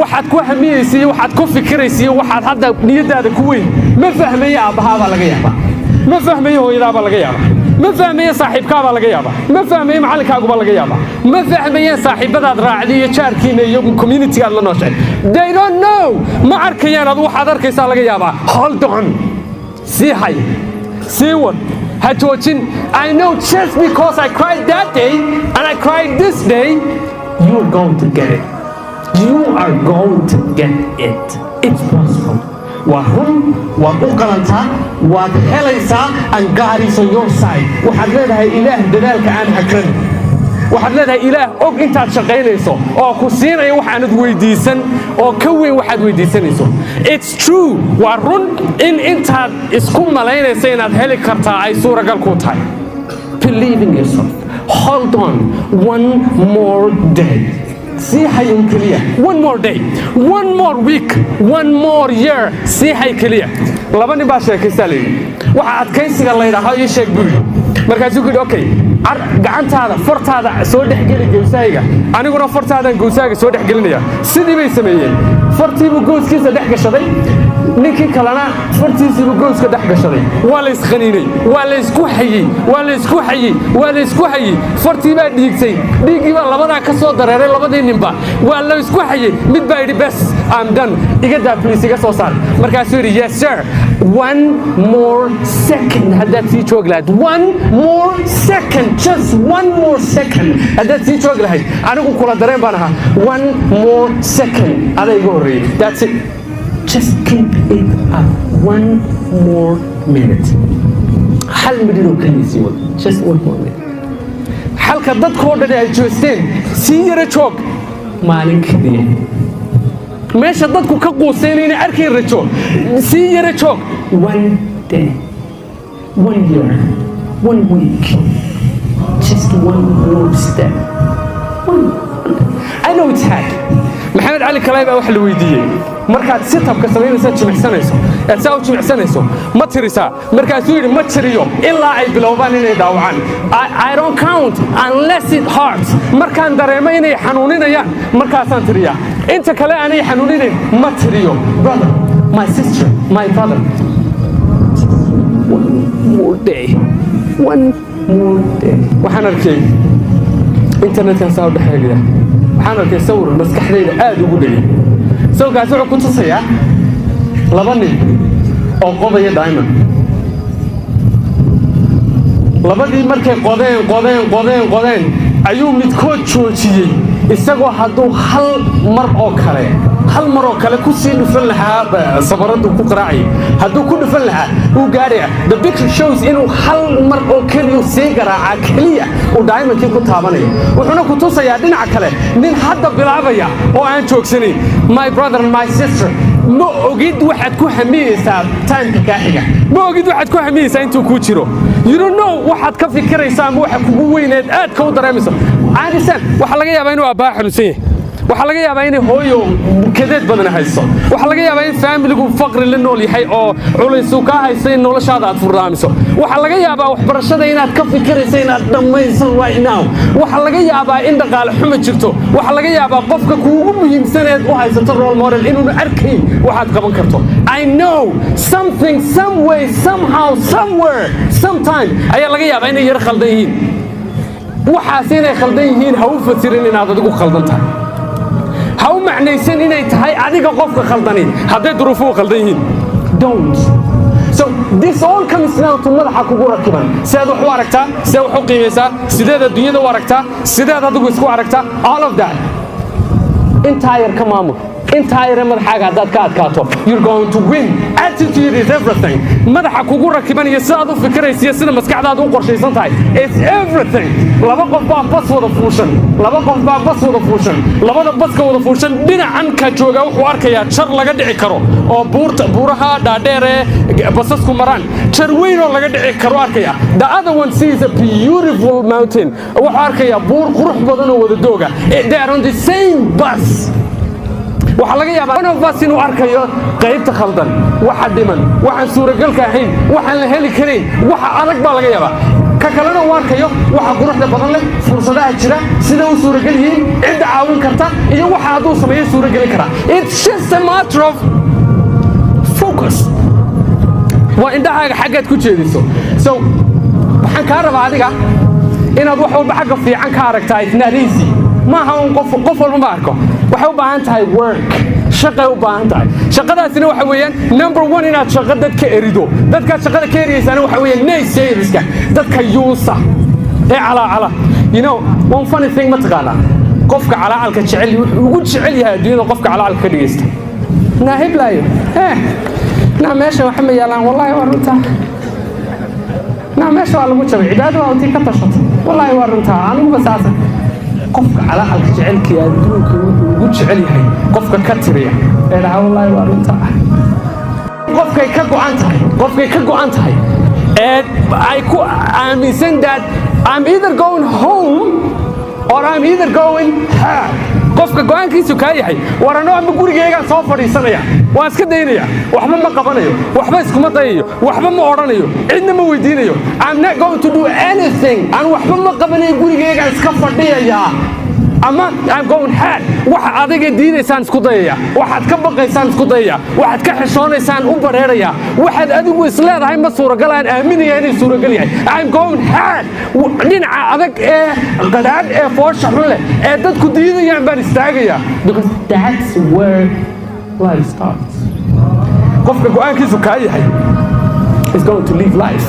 waxaad ku hamiyeysiyo waxaad ku fikiraysiyo waxaad hadda niyadaada ku weyn ma fahmayo aabahaaba laga yaabaa ma fahmayo hooyadaaba laga yaabaa ma fahmayo saaxiibkaaba laga yaabaa ma fahmayo macallinkaaguba laga yaabaa ma fahmayo saaxiibadaad raacday iyo jaarkiina iyo community-gaad la nooshahay they don't know ma arkayaan ad waxaad arkaysaa laga yaabaa hold on sii hay sii wad ha joojin I know just because I cried that day and I cried this day you're going to get it you are going to get it it's possible وهم وأقلنتها وهليسا and God is on your side وحد لها إله دلالك عن حكرن وحد لها إله أو أنت تشغيليسو أو كسينا يوحد ويديسن أو كوي واحد ويديسنيسو it's true ورن إن أنت اسكون ملايين سينات هليكرتا أي صورة قلقوتها believe in yourself hold on one more day see how you clear one more day one more week one more year see how you clear laba nin baa sheekaysta leeyahay waxa adkaysiga la yiraahdo ii sheeg buu markaas uu yiri okay gacantaada fartaada soo dhaxgeli goosayga aniguna fartaadan goosayga soo dhaxgelinaya sidii bay sameeyeen fartiibu gooskiisa dhaxgashaday ninkii kalena fartiisiibu gooska dhaxgashaday waa la isqaniinay waa la isku xayay waa la isku xayay waa la isku xayay fartii baa dhiigtay dhiigii baa labada ka soo dareeray labadii ninba waa la isku xayay mid baa yiri bas I'm done iga daa please iga soo saar markaas uu yiri yes sir one more second haddaad sii joog lahayd one more second just one more second haddaad sii joog lahayd anigu kula dareen baan ahaa one more second aday iga horreeyay that's it just keep it up one more minute hal midino kaliisi wad just one more minute halka dadkoo dhan ay joosteen sii yara joog maalin kaliya meesha dadku ka quuseen inay arkay rajo sii yara joog one day one year one week just one more step I know it's hard محمد علي كلاي baa wax la weydiiyay markaad setup-ka sameynaysa jimicsanayso ee saa u jimicsanayso ma tirisaa markaas uu yiri ma tiriyo ilaa ay bilowbaan inay daawacaan I don't count unless it hurts markaan dareemo inay xanuuninayaan markaasaan tiriyaa inta kale aanay xanuuninayn ma tiriyo brother my sister my brother one more day waxaan arkay internet-kan saa u dhaxeeya waxaan arkay sawir maskaxdayda aad ugu dhigay sawirkaas wuxuu ku tusayaa laba nin oo qodaya diamond labadii markay qodeen ayuu midkood joojiyey isagoo hadduu hal mar oo kale ku sii dhufan lahaa sabaradu ku qaraacay hadduu ku dhufan lahaa uu gaaraya the picture shows inuu hal mar oo kaliya sii garaaca kaliya uu diamondkii ku taabanayo wuxuuna ku tusayaa dhinaca kale nin hadda bilaabaya oo aan joogsanayn my brother and my sister ma ogid waxaad ku hamiyeysaa time-ka kaaxiga ma ogid waxaad ku hamiyeysaa intuu ku jiro you don't know waxaad ka fikiraysaa ama waxa kugu weyneed aad ka u dareemayso caadisan waxa laga yaabaa inuu aabbaha xanuunsan yahay waxa laga yaabaa inay hooyo kadeed badan hayso waxa laga yaabaa in family-gu faqri la nool yahay oo culays uu ka haysto in noloshaada aad furnaamiso waxa laga yaabaa waxbarashada inaad ka fikirayso inaad dhamaysan right now waxa laga yaabaa in dhaqaale xumo jirto waxa laga yaabaa qofka kuugu muhiimsaneed u haysato role model inuu arkayn waxaad qaban karto I know something some way somehow somewhere sometime ayaa laga yaabaa inay yar khaldan yihiin waxaas inay khaldan yihiin ha u fasirin inaad adigu khaldan tahay ha u macnaysan inay tahay adiga qofka khaldani hadday duruufuhu khaldan yihiin don't so this all comes down to madaxa kugu rakiban sidaad wax u aragtaa sidaad wax u qiimaysaa sideed adduunyada u aragtaa sideed adigu isku aragtaa all of that entire ka maamul entire madaxaaga haddaad ka adkaato you're going to win attitude is everything madaxa kugu rakiban iyo sidaad u fikiraysa iyo sida maskaxdaada u qorshaysan tahay it's everything laba qof baa bas wada fuushan labada baska wada fuushan dhinacan ka jooga wuxuu arkayaa jar laga dhici karo oo buuraha dhaadheer ee basasku maraan jar weyn oo laga dhici karo arkaya the other one sees a beautiful mountain wuxuu arkayaa buur qurux badan oo wada dooga they are on the same bus waxa laga yaabaa one of us inuu arkayo qaybta khaldan waxa dhiman waxaan suuragalka ahayn waxaan la heli karin waxa adag baa laga yaabaa ka kalena uu arkayo waxa quruxda badan leh fursadaha jira sida uu suuragal yihiin cidda caawin karta iyo waxa hadduu sameeyo suuragelin karaa. It's just a matter of focus. waa indhahaaga xaggaad ku jeediso. So waxaan kaa rabaa adiga inaad wax walba xagga fiican ka aragtaa. It's not easy. maaha un qof walba ma arko. waxay u baahan tahay work. shaqay u baahan tahay. shaqadaasina waxa weeyaan number 1 inaad shaqo dadka erido. dadka shaqada ka eriyeysana waxa weeyaan naysayriska dadka yuusa ee cala you know one funny thing ma taqaanaa qofka calaalka jecel wuxuu ugu jecel yahay adduunyada qofka calaalka ka dhigeysta naahib laayo meesha waxa ma yaalaan wallahi waa runta meesha waa lagu jabay cibaado waa intii ka tashato wallahi waa runta anigu basaasa qofka calaalka jecelkii adduunka wuxuu ugu jecel yahay qofka ka tiriya ee dhaha wallahi waa runta qofkay ka go'an tahay ay ku aaminsan that I'm either going home or I'm either going home. qofka go'aankiisu ka yahay warano ama gurigeyga soo fadhiisanaya waan iska daynaya waxba ma qabanayo waxba iskuma dayayo waxba ma oranayo cidna ma weydiinayo I'm not going to do anything aan waxba ma qabanayo gurigeyga iska fadhiyaya ama I'm going hard waxa adiga diidaysaan isku dayaya waxaad ka baqaysaan isku dayaya waxaad ka xishoonaysaan u bareeraya waxaad adigu isleedahay ma suuragal aan aaminaya inay suuragal yahay I'm going hard dhinaca adag ee qadaad ee foosha xun leh ee dadku diidayaan baan istaagaya because that's where life starts qofka go'aankiisu ka yahay is going to live life